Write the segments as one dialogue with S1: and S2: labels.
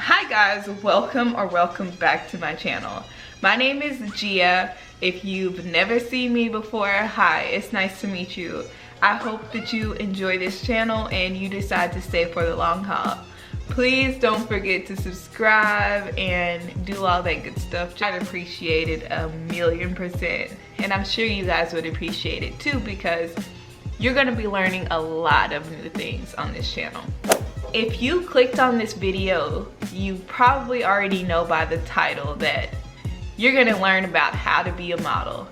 S1: Hi guys, welcome back to my channel. My name is Giah. If you've never seen me before, hi, it's nice to meet you. I hope that you enjoy this channel and you decide to stay for the long haul. Please don't forget to subscribe and do all that good stuff. I'd appreciate it 1,000,000%. And I'm sure you guys would appreciate it too, because you're gonna be learning a lot of new things on this channel. If you clicked on this video, you probably already know by the title that you're gonna learn about how to be a model,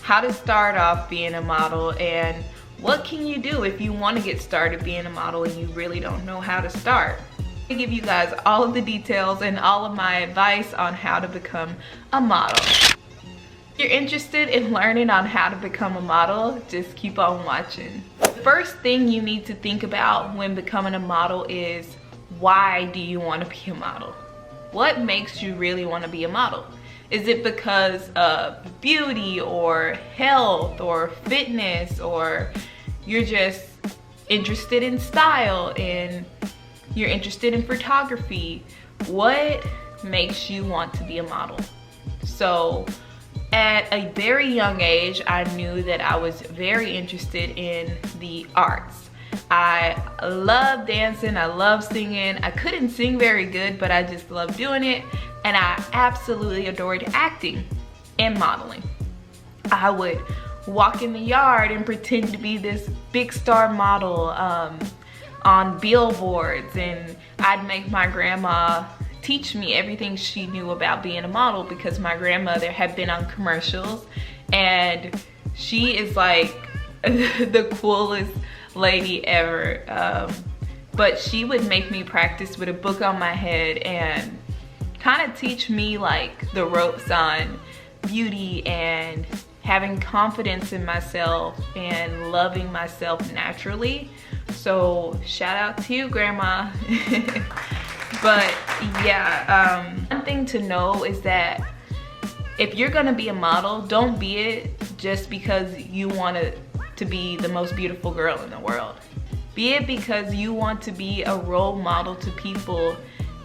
S1: how to start off being a model, and what can you do if you want to get started being a model and you really don't know how to start. I give you guys all of the details and all of my advice on how to become a model. If you're interested in learning on how to become a model, just keep on watching. The first thing you need to think about when becoming a model is, why do you want to be a model? What makes you really want to be a model? Is it because of beauty or health or fitness, or you're just interested in style and you're interested in photography? What makes you want to be a model? So at a very young age, I knew that I was very interested in the arts. I love dancing, I love singing. I couldn't sing very good, but I just loved doing it. And I absolutely adored acting and modeling. I would walk in the yard and pretend to be this big star model on billboards, and I'd make my grandma teach me everything she knew about being a model, because my grandmother had been on commercials and she is like the coolest lady ever. But she would make me practice with a book on my head and kind of teach me like the ropes on beauty and having confidence in myself and loving myself naturally. So shout out to you, Grandma. But yeah, one thing to know is that if you're gonna be a model, don't be it just because you want to be the most beautiful girl in the world. Be it because you want to be a role model to people.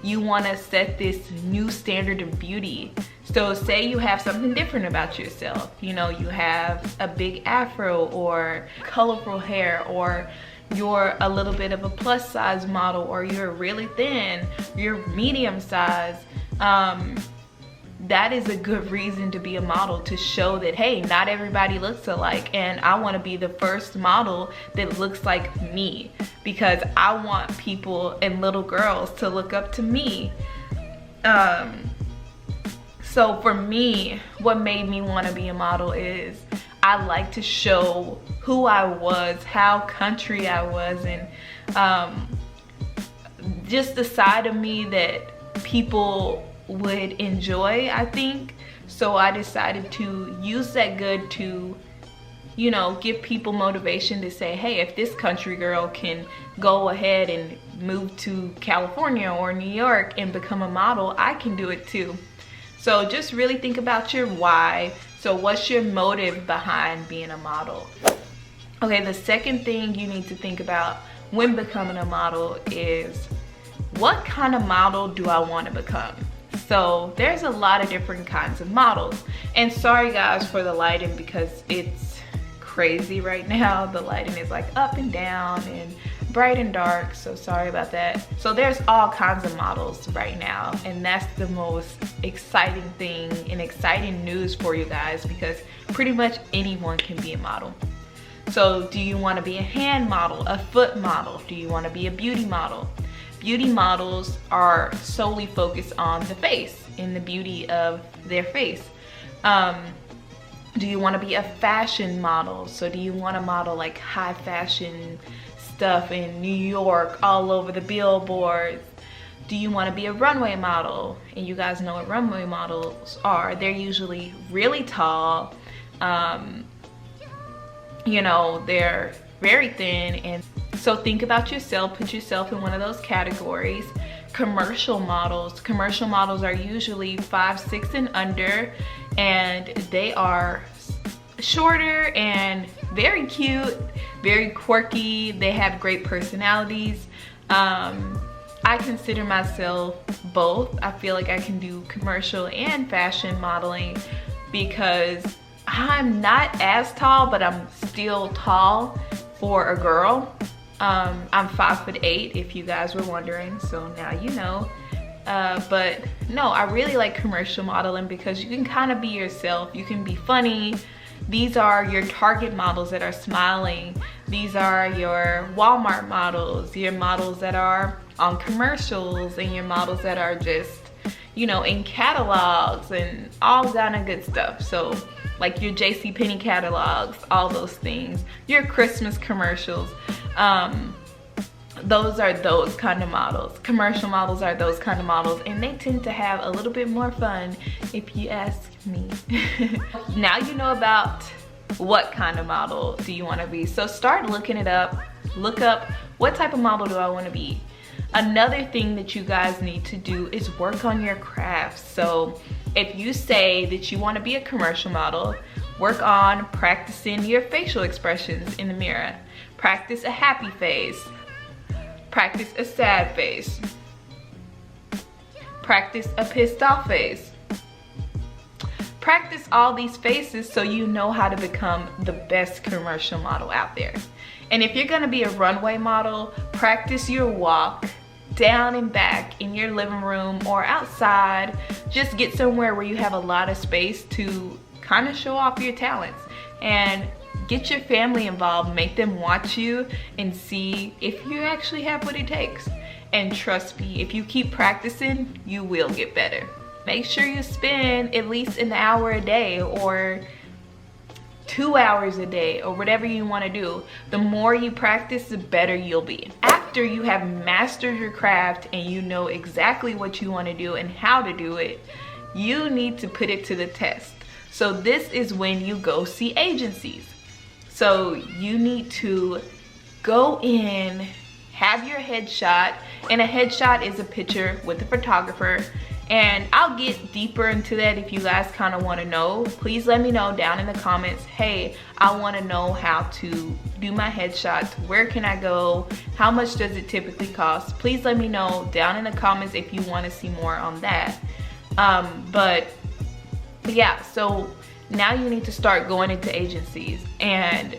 S1: You want to set this new standard of beauty. So say you have something different about yourself. You know, you have a big afro or colorful hair, or you're a little bit of a plus size model, or you're really thin, you're medium size. That is a good reason to be a model, to show that, hey, not everybody looks alike, and I want to be the first model that looks like me, because I want people and little girls to look up to me. So for me, what made me want to be a model is I like to show who I was, how country I was, and just the side of me that people would enjoy, I think. So I decided to use that good to, you know, give people motivation to say, hey, if this country girl can go ahead and move to California or New York and become a model, I can do it too. So just really think about your why. So what's your motive behind being a model? Okay, the second thing you need to think about when becoming a model is, what kind of model do I want to become? So there's a lot of different kinds of models. And sorry guys for the lighting, because it's crazy right now. The lighting is like up and down and bright and dark, so sorry about that. So there's all kinds of models right now, and that's the most exciting thing and exciting news for you guys, because pretty much anyone can be a model. So do you want to be a hand model, a foot model? Do you want to be a beauty model? Beauty models are solely focused on the face and the beauty of their face. Do you want to be a fashion model? So do you want to model like high fashion stuff in New York, all over the billboards? Do you want to be a runway model? And you guys know what runway models are. They're usually really tall. You know, they're very thin. And so think about yourself, put yourself in one of those categories. Commercial models are usually 5'6" and under, and they are shorter and very cute, very quirky. They have great personalities. I I consider myself both. I feel like I can do commercial and fashion modeling because I'm not as tall, but I'm still tall for a girl. I'm 5'8" if you guys were wondering, so now you know. But no, I really like commercial modeling because you can kind of be yourself. You can be funny. These are your Target models that are smiling. These are your Walmart models, your models that are on commercials, and your models that are just, you know, in catalogs and all kind of good stuff. So like your JCPenney catalogs, all those things, your Christmas commercials. Those are those kind of models. Commercial models are those kind of models, and they tend to have a little bit more fun if you ask me. Now you know about what kind of model do you want to be. So start looking it up. Look up, what type of model do I want to be? Another thing that you guys need to do is work on your craft. So if you say that you want to be a commercial model, work on practicing your facial expressions in the mirror. Practice a happy face. Practice a sad face. Practice a pissed off face. Practice all these faces so you know how to become the best commercial model out there. And if you're gonna be a runway model, practice your walk down and back in your living room or outside. Just get somewhere where you have a lot of space to kind of show off your talents. And get your family involved, make them watch you and see if you actually have what it takes. And trust me, if you keep practicing, you will get better. Make sure you spend at least an hour a day or 2 hours a day or whatever you want to do. The more you practice, the better you'll be. After you have mastered your craft and you know exactly what you want to do and how to do it, you need to put it to the test. So this is when you go see agencies. So you need to go in, have your headshot, and a headshot is a picture with a photographer. And I'll get deeper into that if you guys kind of want to know. Please let me know down in the comments, hey, I want to know how to do my headshots. Where can I go? How much does it typically cost? Please let me know down in the comments if you want to see more on that. But yeah, so now you need to start going into agencies, and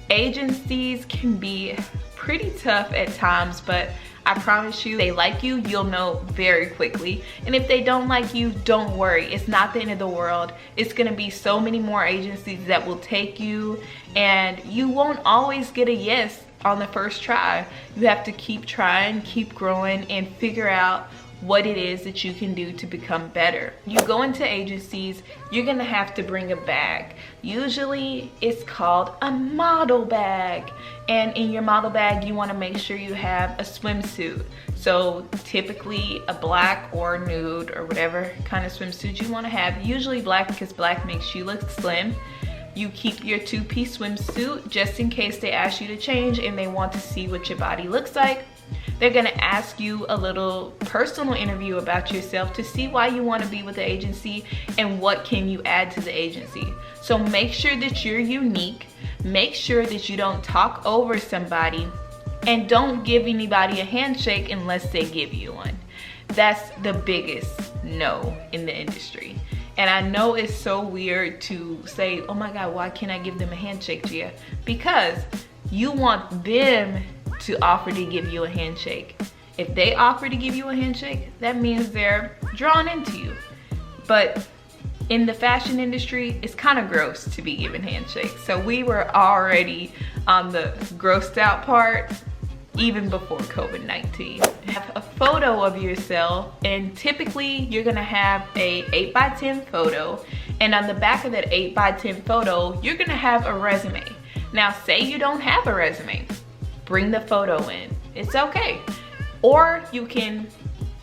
S1: agencies can be pretty tough at times, but I promise you, they like you, you'll know very quickly. And if they don't like you, don't worry, it's not the end of the world. It's gonna be so many more agencies that will take you, and you won't always get a yes on the first try. You have to keep trying, keep growing, and figure out what it is that you can do to become better. You go into agencies, you're gonna have to bring a bag. Usually it's called a model bag, and in your model bag you want to make sure you have a swimsuit. So typically a black or nude or whatever kind of swimsuit you want to have, usually black because black makes you look slim. You keep your two-piece swimsuit just in case they ask you to change and they want to see what your body looks like. They're gonna ask you a little personal interview about yourself to see why you want to be with the agency and what can you add to the agency. So make sure that you're unique, make sure that you don't talk over somebody, and don't give anybody a handshake unless they give you one. That's the biggest no in the industry. And I know it's so weird to say, oh my God, why can't I give them a handshake, Giah? Because you want them to offer to give you a handshake. If they offer to give you a handshake, that means they're drawn into you. But in the fashion industry, it's kind of gross to be given handshakes. So we were already on the grossed out part even before COVID-19. Have a photo of yourself, and typically you're gonna have a 8x10 photo, and on the back of that 8x10 photo, you're gonna have a resume. Now say you don't have a resume, bring the photo in, it's okay. Or you can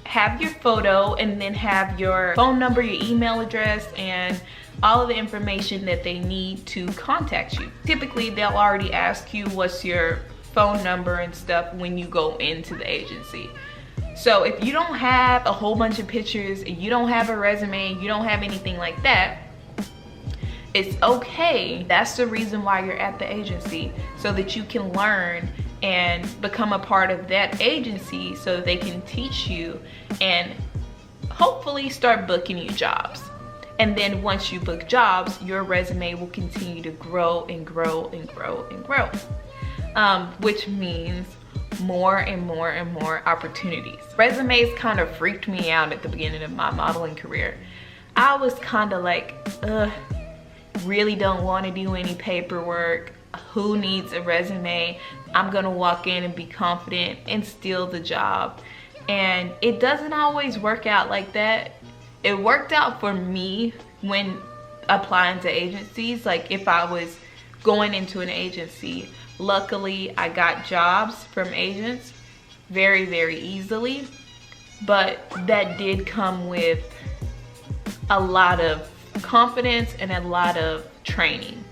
S1: have your photo and then have your phone number, your email address, and all of the information that they need to contact you. Typically they'll already ask you what's your phone number and stuff when you go into the agency. So if you don't have a whole bunch of pictures and you don't have a resume, you don't have anything like that, it's okay. That's the reason why you're at the agency, so that you can learn and become a part of that agency so that they can teach you and hopefully start booking you jobs. And then once you book jobs, your resume will continue to grow and grow and grow and grow, which means more and more and more opportunities. Resumes kind of freaked me out at the beginning of my modeling career. I was kind of like, really don't want to do any paperwork. Who needs a resume? I'm gonna walk in and be confident and steal the job. And it doesn't always work out like that. It worked out for me when applying to agencies. Like if I was going into an agency, luckily I got jobs from agents very, very easily. But that did come with a lot of confidence and a lot of training.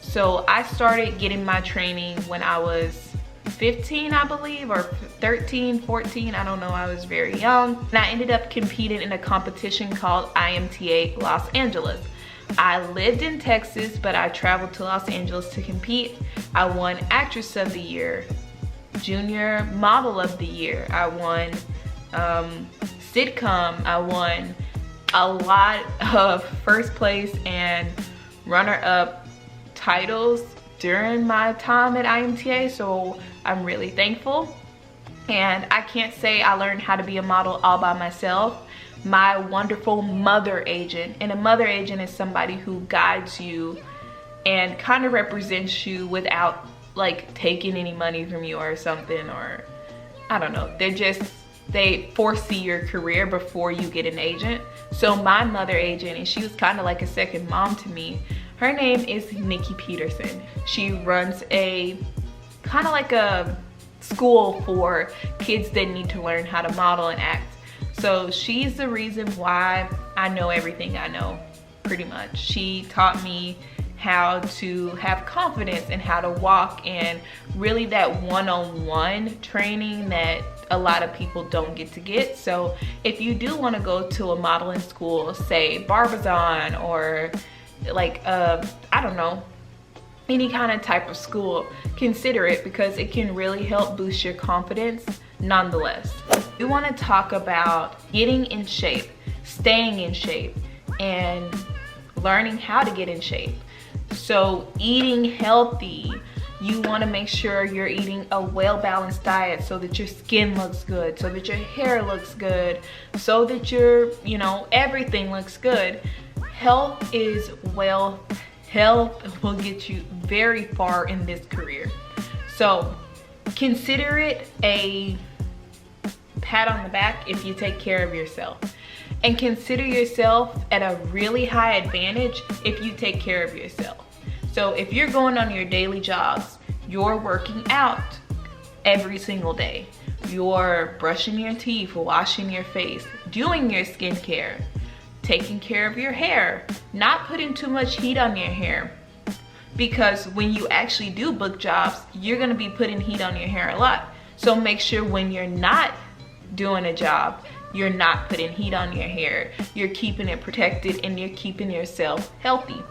S1: So I started getting my training when I was 15, I believe, or 13, 14, I don't know, I was very young. And I ended up competing in a competition called ANTM Los Angeles. I lived in Texas, but I traveled to Los Angeles to compete. I won Actress of the Year, Junior Model of the Year. I won Sitcom. I won a lot of first place and runner-up titles during my time at IMTA, so I'm really thankful. And I can't say I learned how to be a model all by myself. My wonderful mother agent, and a mother agent is somebody who guides you and kind of represents you without like taking any money from you or something, or I don't know, they foresee your career before you get an agent. So my mother agent, and she was kind of like a second mom to me, her name is Nikki Peterson. She runs a kind of like a school for kids that need to learn how to model and act. So she's the reason why I know everything I know, pretty much. She taught me how to have confidence and how to walk, and really that one-on-one training that a lot of people don't get to get. So if you do want to go to a modeling school, say Barbizon or like I don't know, any kind of type of school, consider it, because it can really help boost your confidence nonetheless. We want to talk about getting in shape, staying in shape, and learning how to get in shape. So eating healthy, you want to make sure you're eating a well-balanced diet so that your skin looks good, so that your hair looks good, so that your, everything looks good. Health is wealth. Health will get you very far in this career. So consider it a pat on the back if you take care of yourself. And consider yourself at a really high advantage if you take care of yourself. So if you're going on your daily jogs, you're working out every single day, you're brushing your teeth, washing your face, doing your skincare, taking care of your hair, not putting too much heat on your hair, because when you actually do book jobs, you're gonna be putting heat on your hair a lot. So make sure when you're not doing a job, you're not putting heat on your hair, you're keeping it protected, and you're keeping yourself healthy.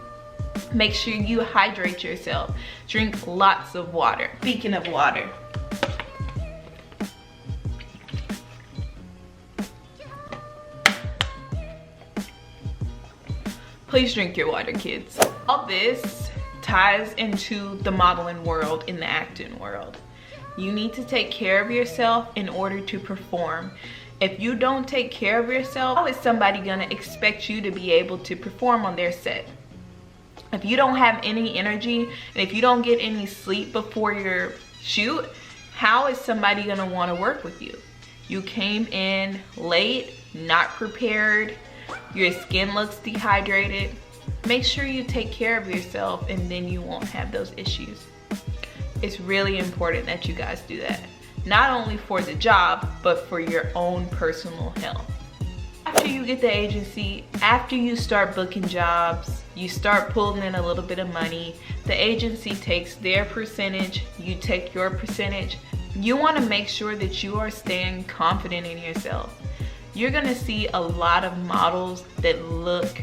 S1: Make sure you hydrate yourself. Drink lots of water. Speaking of water, please drink your water, kids. All this ties into the modeling world and the acting world. You need to take care of yourself in order to perform. If you don't take care of yourself, how is somebody gonna expect you to be able to perform on their set? If you don't have any energy, and if you don't get any sleep before your shoot, how is somebody gonna wanna work with you? You came in late, not prepared, your skin looks dehydrated. Make sure you take care of yourself, and then you won't have those issues. It's really important that you guys do that. Not only for the job, but for your own personal health. After you get the agency, after you start booking jobs, you start pulling in a little bit of money, the agency takes their percentage, you take your percentage. You want to make sure that you are staying confident in yourself. You're gonna see a lot of models that look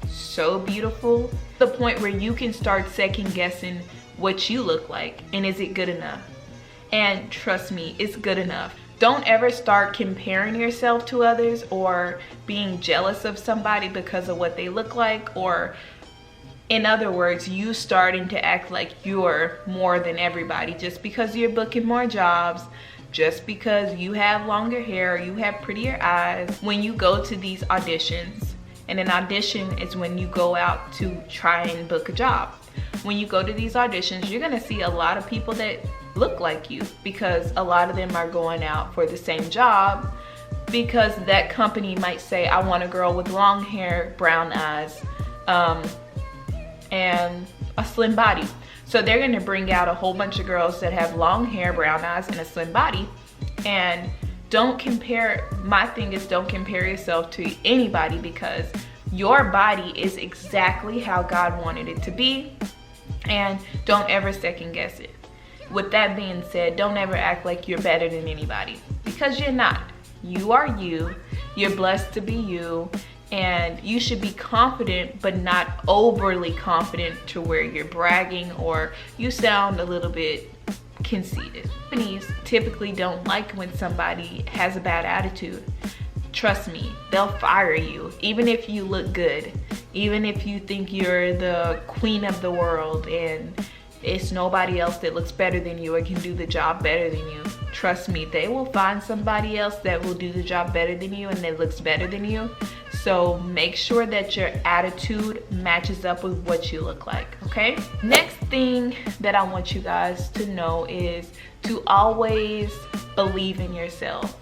S1: so beautiful, to the point where you can start second guessing what you look like, and is it good enough? And trust me, it's good enough. Don't ever start comparing yourself to others or being jealous of somebody because of what they look like, or in other words, you starting to act like you're more than everybody just because you're booking more jobs, just because you have longer hair, you have prettier eyes. When you go to these auditions, and an audition is when you go out to try and book a job. When you go to these auditions, you're gonna see a lot of people that look like you, because a lot of them are going out for the same job, because that company might say, I want a girl with long hair, brown eyes, and a slim body. So they're gonna bring out a whole bunch of girls that have long hair, brown eyes, and a slim body. And don't compare, my thing is, don't compare yourself to anybody, because your body is exactly how God wanted it to be, and don't ever second guess it. With that being said, don't ever act like you're better than anybody, because you're not. You are you, you're blessed to be you, and you should be confident, but not overly confident to where you're bragging or you sound a little bit conceited. Companies typically don't like when somebody has a bad attitude. Trust me, they'll fire you, even if you look good, even if you think you're the queen of the world and it's nobody else that looks better than you or can do the job better than you. Trust me, they will find somebody else that will do the job better than you and that looks better than you. So make sure that your attitude matches up with what you look like, okay? Next thing that I want you guys to know is to always believe in yourself.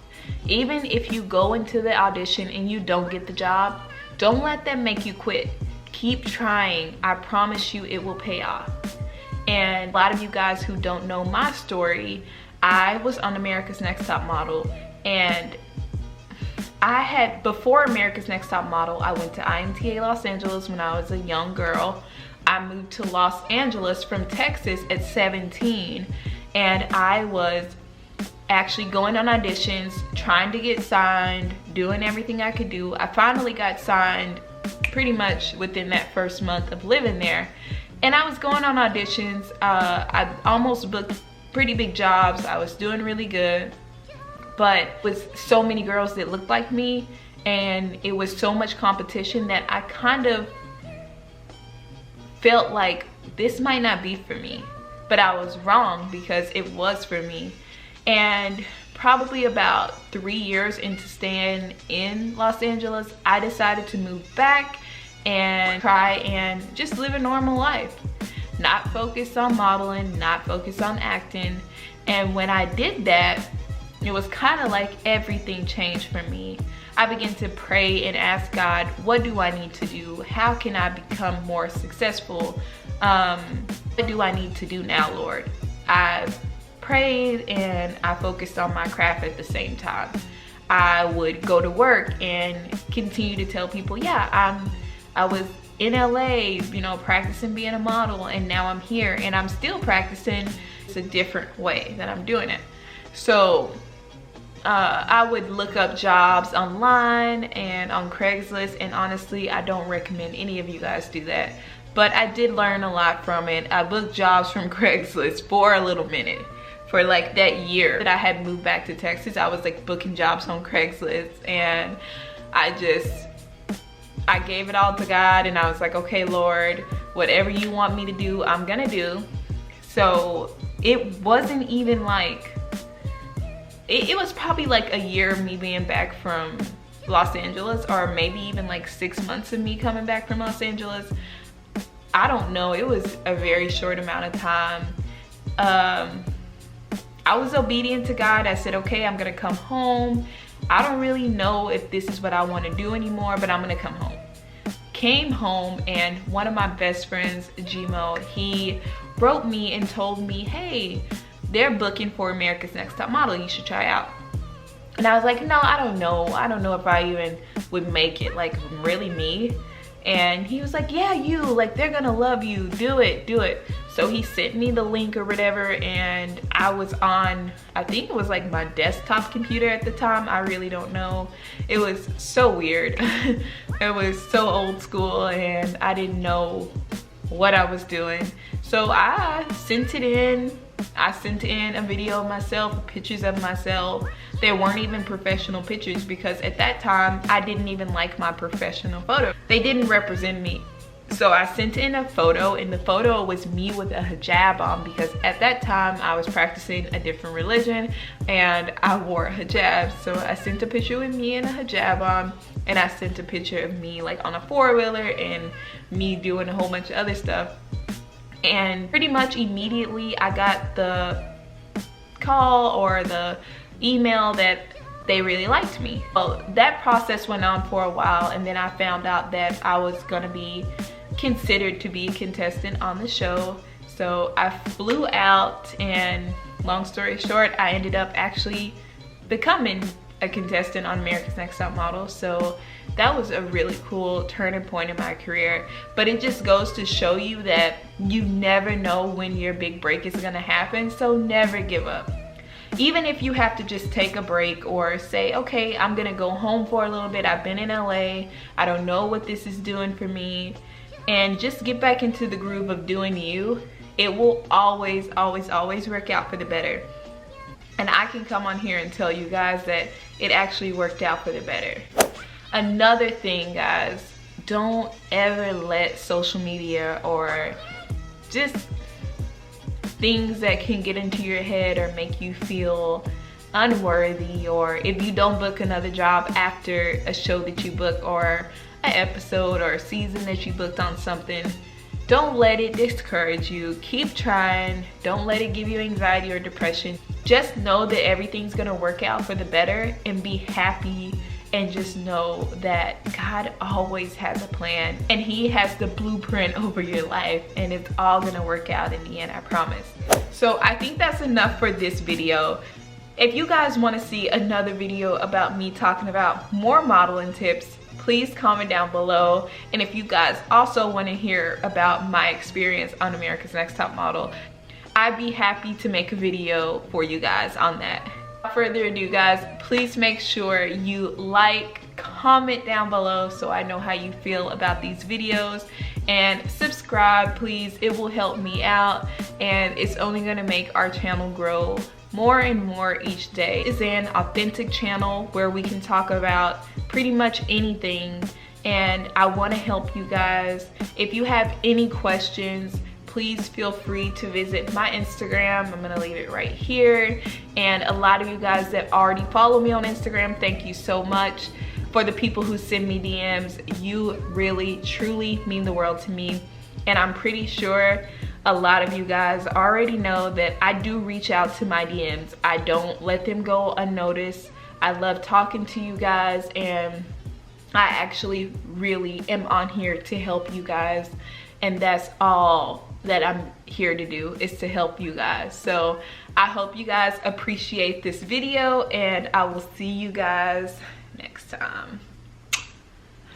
S1: Even if you go into the audition and you don't get the job, don't let that make you quit. Keep trying. I promise you it will pay off. And a lot of you guys who don't know my story, I was on America's Next Top Model, and before America's Next Top Model, I went to ANTM Los Angeles when I was a young girl. I moved to Los Angeles from Texas at 17, and I was actually going on auditions, trying to get signed, doing everything I could do. I finally got signed pretty much within that first month of living there. And I was going on auditions. I almost booked pretty big jobs. I was doing really good. But with so many girls that looked like me, and it was so much competition, that I kind of felt like this might not be for me. But I was wrong, because it was for me. And probably about 3 years into staying in Los Angeles, I decided to move back and try and just live a normal life. Not focus on modeling, not focus on acting. And when I did that, it was kind of like everything changed for me. I began to pray and ask God, what do I need to do? How can I become more successful? What do I need to do now, Lord? I prayed and I focused on my craft at the same time. I would go to work and continue to tell people, yeah, I was in LA, you know, practicing being a model, and now I'm here and I'm still practicing. It's a different way that I'm doing it. So I would look up jobs online and on Craigslist, and honestly, I don't recommend any of you guys do that. But I did learn a lot from it. I booked jobs from Craigslist for a little minute. For like that year that I had moved back to Texas, I was like booking jobs on Craigslist, and I gave it all to God, and I was like, okay, Lord, whatever you want me to do, I'm gonna do. So it wasn't even like, it was probably like a year of me being back from Los Angeles, or maybe even like 6 months of me coming back from Los Angeles. I don't know, it was a very short amount of time. I was obedient to God. I said, okay, I'm gonna come home. I don't really know if this is what I want to do anymore, but I'm gonna come home. Came home, and one of my best friends, Giah, he wrote me and told me, hey, they're booking for America's Next Top Model, you should try out. And I was like, no, I don't know if I even would make it, like really me. And he was like, yeah, you, like they're gonna love you, do it. So he sent me the link or whatever, and I was on, I think it was like my desktop computer at the time, I really don't know. It was so weird. It was so old school, and I didn't know what I was doing. So I sent it in, I sent in a video of myself, pictures of myself. They weren't even professional pictures because at that time I didn't even like my professional photo. They didn't represent me. So I sent in a photo, and the photo was me with a hijab on because at that time I was practicing a different religion and I wore a hijab. So I sent a picture with me in a hijab on, and I sent a picture of me like on a four-wheeler and me doing a whole bunch of other stuff. And pretty much immediately I got the call or the email that they really liked me. Well, that process went on for a while, and then I found out that I was gonna be considered to be a contestant on the show. So I flew out, and long story short, I ended up actually becoming a contestant on America's Next Top Model. So that was a really cool turning point in my career. But it just goes to show you that you never know when your big break is gonna happen, so never give up. Even if you have to just take a break or say, okay, I'm gonna go home for a little bit. I've been in LA, I don't know what this is doing for me, and just get back into the groove of doing you. It will always, always, always work out for the better. And I can come on here and tell you guys that it actually worked out for the better. Another thing, guys, don't ever let social media or just things that can get into your head or make you feel unworthy, or if you don't book another job after a show that you book or an episode or a season that you booked on something, don't let it discourage you. Keep trying. Don't let it give you anxiety or depression. Just know that everything's gonna work out for the better, and be happy, and just know that God always has a plan and He has the blueprint over your life, and it's all gonna work out in the end, I promise. So I think that's enough for this video. If you guys want to see another video about me talking about more modeling tips, please comment down below. And if you guys also want to hear about my experience on America's Next Top Model, I'd be happy to make a video for you guys on that. Without further ado, guys, please make sure you like, comment down below so I know how you feel about these videos, and subscribe, please. It will help me out, and it's only going to make our channel grow more and more each day. It's an authentic channel where we can talk about pretty much anything, and I want to help you guys. If you have any questions, please feel free to visit my Instagram. I'm gonna leave it right here. And a lot of you guys that already follow me on Instagram, thank you so much. For the people who send me DMs, you really, truly mean the world to me. And I'm pretty sure a lot of you guys already know that I do reach out to my DMs. I don't let them go unnoticed. I love talking to you guys, and I actually really am on here to help you guys. And that's all that I'm here to do, is to help you guys. So I hope you guys appreciate this video, and I will see you guys next time.